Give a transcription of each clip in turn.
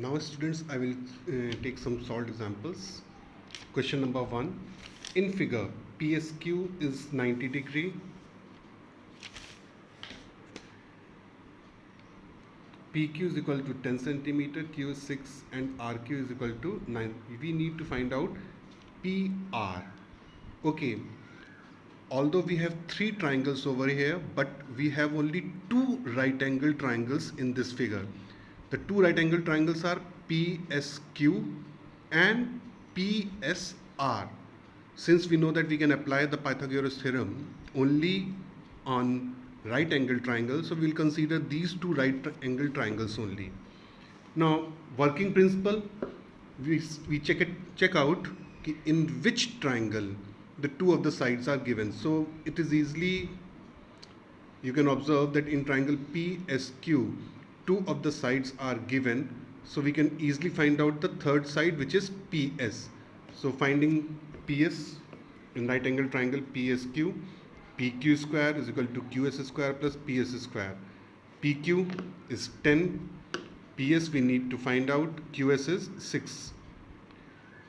Now students, I will take some solved examples. Question number 1. In figure, PSQ is 90 degree, PQ is equal to 10 centimeter, Q is 6 and RQ is equal to 9. We need to find out PR. Okay, although we have 3 triangles over here, but we have only 2 right angle triangles in this figure. The 2 right angle triangles are PSQ and PSR. Since we know that we can apply the Pythagoras theorem only on right angle triangle, so we'll consider these 2 right angle triangles only. Now, working principle, we check out in which triangle the 2 of the sides are given. So it is easily, you can observe that in triangle PSQ 2 of the sides are given, so we can easily find out the third side, which is PS. So finding PS in right angle triangle PSQ, PQ square is equal to QS square plus PS square. PQ is 10, PS we need to find out, QS is 6.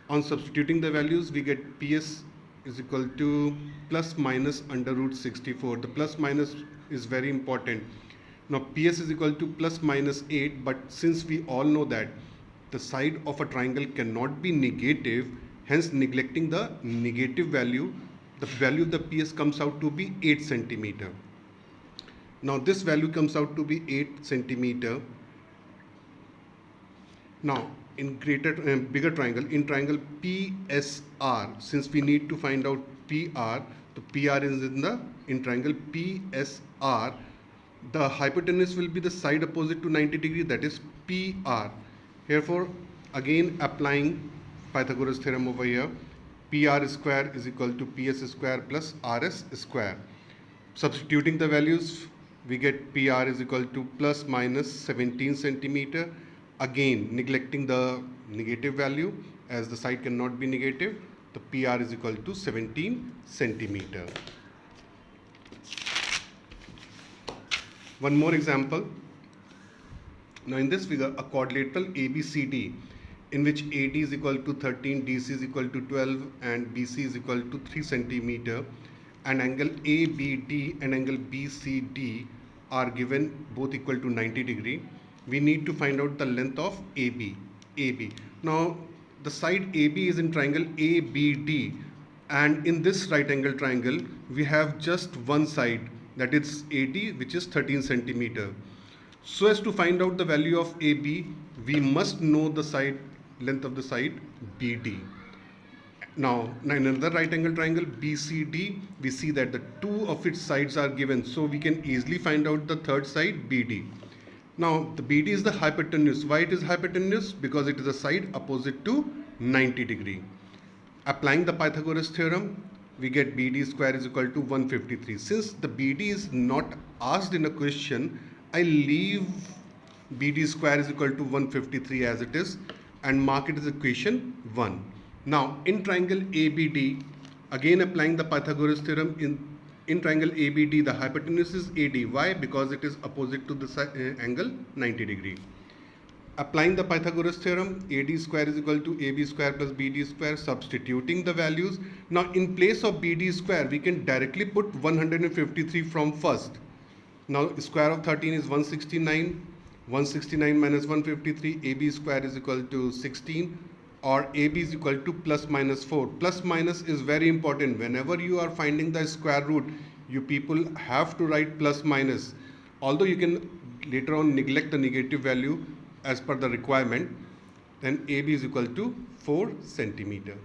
On substituting the values, we get PS is equal to plus minus under root 64. The plus minus is very important. Now PS is equal to plus minus 8, but since we all know that the side of a triangle cannot be negative, hence neglecting the negative value, the value of the PS comes out to be 8 centimeter. Now this value comes out to be 8 centimeter. Now in bigger triangle, in triangle PSR, since we need to find out PR, the PR is in triangle PSR, the hypotenuse will be the side opposite to 90 degree, that is PR. Therefore, again applying Pythagoras theorem over here, PR square is equal to PS square plus RS square. Substituting the values, we get PR is equal to plus minus 17 centimeter. Again, neglecting the negative value, as the side cannot be negative, the PR is equal to 17 centimeter. One more example. Now in this figure, a quadrilateral ABCD in which AD is equal to 13, DC is equal to 12 and BC is equal to 3 centimeter, and angle ABD and angle BCD are given both equal to 90 degree. We need to find out the length of AB. Now the side AB is in triangle ABD, and in this right angle triangle we have just one side, that is AD, which is 13 centimeter. So as to find out the value of AB, we must know the side length of the side BD. Now in another right angle triangle BCD, we see that the 2 of its sides are given, so we can easily find out the third side BD. Now the BD is the hypotenuse. Why it is hypotenuse? Because it is a side opposite to 90 degree. Applying the Pythagoras theorem, we get BD square is equal to 153. Since the BD is not asked in a question, I leave BD square is equal to 153 as it is and mark it as equation 1. Now in triangle ABD, again applying the Pythagoras theorem, in triangle ABD the hypotenuse is AD. Why? Because it is opposite to the angle 90 degree. Applying the Pythagoras theorem, AD square is equal to AB square plus BD square, substituting the values. Now in place of BD square, we can directly put 153 from first. Now square of 13 is 169. 169 minus 153, AB square is equal to 16, or AB is equal to plus minus 4. Plus minus is very important. Whenever you are finding the square root, you people have to write plus minus. Although you can later on neglect the negative value as per the requirement, then AB is equal to 4 centimeter.